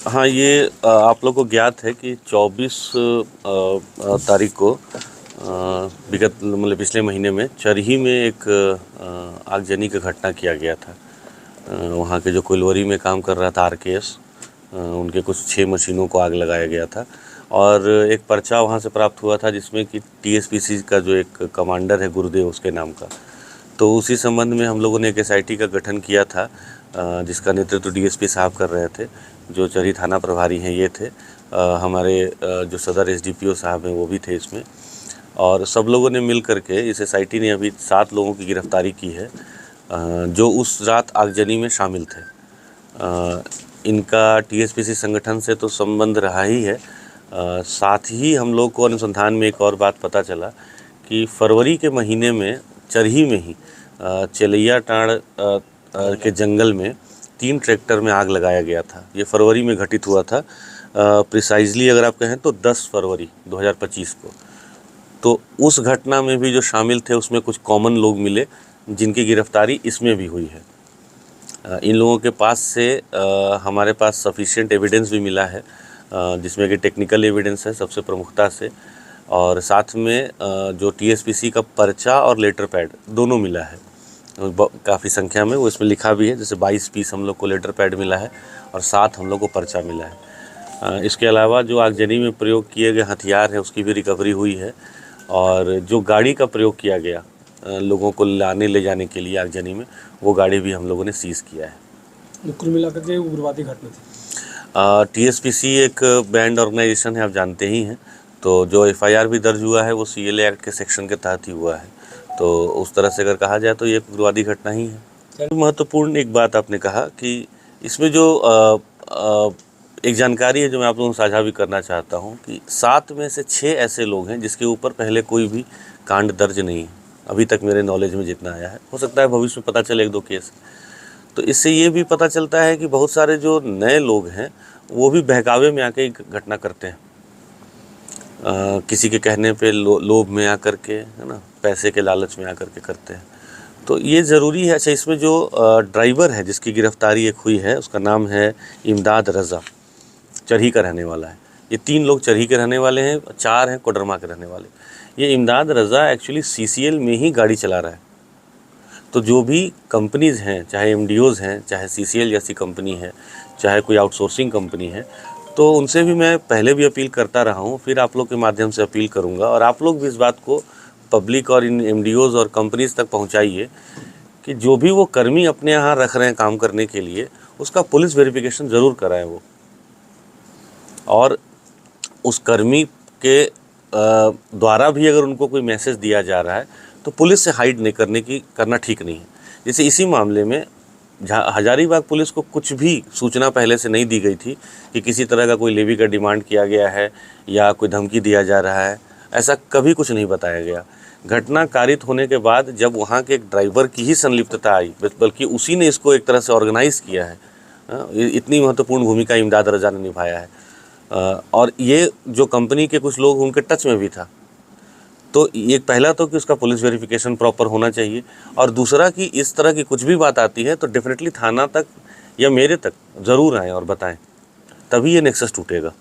हाँ, ये आप लोग को ज्ञात है कि 24 तारीख को विगत मतलब पिछले महीने में चरही में एक आगजनी का घटना किया गया था। वहाँ के जो कोइलवरी में काम कर रहा था आरकेएस, उनके कुछ 6 मशीनों को आग लगाया गया था और एक पर्चा वहाँ से प्राप्त हुआ था जिसमें कि टीएसपीसी का जो एक कमांडर है गुरुदेव उसके नाम का। तो उसी संबंध में हम लोगों ने एक एसआईटी का गठन किया था, जिसका नेतृत्व डीएसपी साहब कर रहे थे। जो चरही थाना प्रभारी हैं ये थे, हमारे जो सदर एसडीपीओ साहब हैं वो भी थे इसमें, और सब लोगों ने मिल करके इस एसआईटी ने अभी 7 लोगों की गिरफ्तारी की है जो उस रात आगजनी में शामिल थे। इनका टीएसपीसी संगठन से तो संबंध रहा ही है, साथ ही हम लोग को अनुसंधान में एक और बात पता चला कि फरवरी के महीने में चरही में ही चेलैया टाँड़ के जंगल में 3 ट्रैक्टर में आग लगाया गया था। ये फरवरी में घटित हुआ था, प्रिसाइजली अगर आप कहें तो 10 फरवरी 2025 को। तो उस घटना में भी जो शामिल थे उसमें कुछ कॉमन लोग मिले जिनकी गिरफ्तारी इसमें भी हुई है। इन लोगों के पास से हमारे पास सफिशिएंट एविडेंस भी मिला है, जिसमें कि टेक्निकल एविडेंस है सबसे प्रमुखता से, और साथ में जो टीएसपीसी का पर्चा और लेटर पैड दोनों मिला है काफ़ी संख्या में। वो इसमें लिखा भी है, जैसे 22 पीस हम लोग को लेटर पैड मिला है और 7 हम लोग को पर्चा मिला है। इसके अलावा जो आगजनी में प्रयोग किए गए हथियार है उसकी भी रिकवरी हुई है, और जो गाड़ी का प्रयोग किया गया लोगों को लाने ले जाने के लिए आगजनी में, वो गाड़ी भी हम लोगों ने सीज़ किया है। कुल मिलाकर के उग्रवादी घटना थी। टीएसपीसी एक बैंड ऑर्गेनाइजेशन है, आप जानते ही हैं। तो जो एफआईआर भी दर्ज हुआ है वो सीएलए एक्ट के सेक्शन के तहत ही हुआ है। तो उस तरह से अगर कहा जाए तो ये एक उग्रवादी घटना ही है। महत्वपूर्ण एक बात आपने कहा कि इसमें जो एक जानकारी है जो मैं आप लोगों को साझा भी करना चाहता हूँ कि 7 में से 6 ऐसे लोग हैं जिसके ऊपर पहले कोई भी कांड दर्ज नहीं है, अभी तक मेरे नॉलेज में जितना आया है। हो सकता है भविष्य में पता चले 1-2 केस। तो इससे ये भी पता चलता है कि बहुत सारे जो नए लोग हैं वो भी बहकावे में आके घटना करते हैं, किसी के कहने पे लोभ में आकर के, है ना, पैसे के लालच में आकर के करते हैं। तो ये ज़रूरी है। अच्छा, इसमें जो ड्राइवर है जिसकी गिरफ्तारी एक हुई है उसका नाम है इमदाद रज़ा, चरही का रहने वाला है। ये 3 लोग चरही के रहने वाले हैं, 4 हैं कोडरमा के रहने वाले। ये इमदाद रज़ा एक्चुअली सीसीएल में ही गाड़ी चला रहा है। तो जो भी कंपनीज़ हैं, चाहे एमडीओज़ हैं, चाहे सीसीएल जैसी कंपनी है, चाहे कोई आउटसोर्सिंग कंपनी है, तो उनसे भी मैं पहले भी अपील करता रहा हूँ, फिर आप लोग के माध्यम से अपील करूँगा, और आप लोग भी इस बात को पब्लिक और इन एमडीओज़ और कंपनीज़ तक पहुँचाइए कि जो भी वो कर्मी अपने यहाँ रख रहे हैं काम करने के लिए, उसका पुलिस वेरिफिकेशन ज़रूर कराएं वो, और उस कर्मी के द्वारा भी अगर उनको कोई मैसेज दिया जा रहा है तो पुलिस से हाइड नहीं करना ठीक नहीं है। जैसे इसी मामले में हजारीबाग पुलिस को कुछ भी सूचना पहले से नहीं दी गई थी कि किसी तरह का कोई लेवी का डिमांड किया गया है या कोई धमकी दिया जा रहा है, ऐसा कभी कुछ नहीं बताया गया। घटना कारित होने के बाद जब वहाँ के एक ड्राइवर की ही संलिप्तता आई, बल्कि उसी ने इसको एक तरह से ऑर्गेनाइज़ किया है, इतनी महत्वपूर्ण भूमिका इमदाद रज़ा ने निभाया है। और ये जो कंपनी के कुछ लोग उनके टच में भी था। तो एक पहला तो कि उसका पुलिस वेरिफिकेशन प्रॉपर होना चाहिए, और दूसरा कि इस तरह की कुछ भी बात आती है तो डेफिनेटली थाना तक या मेरे तक ज़रूर आएँ और बताएं, तभी ये नेक्सस टूटेगा।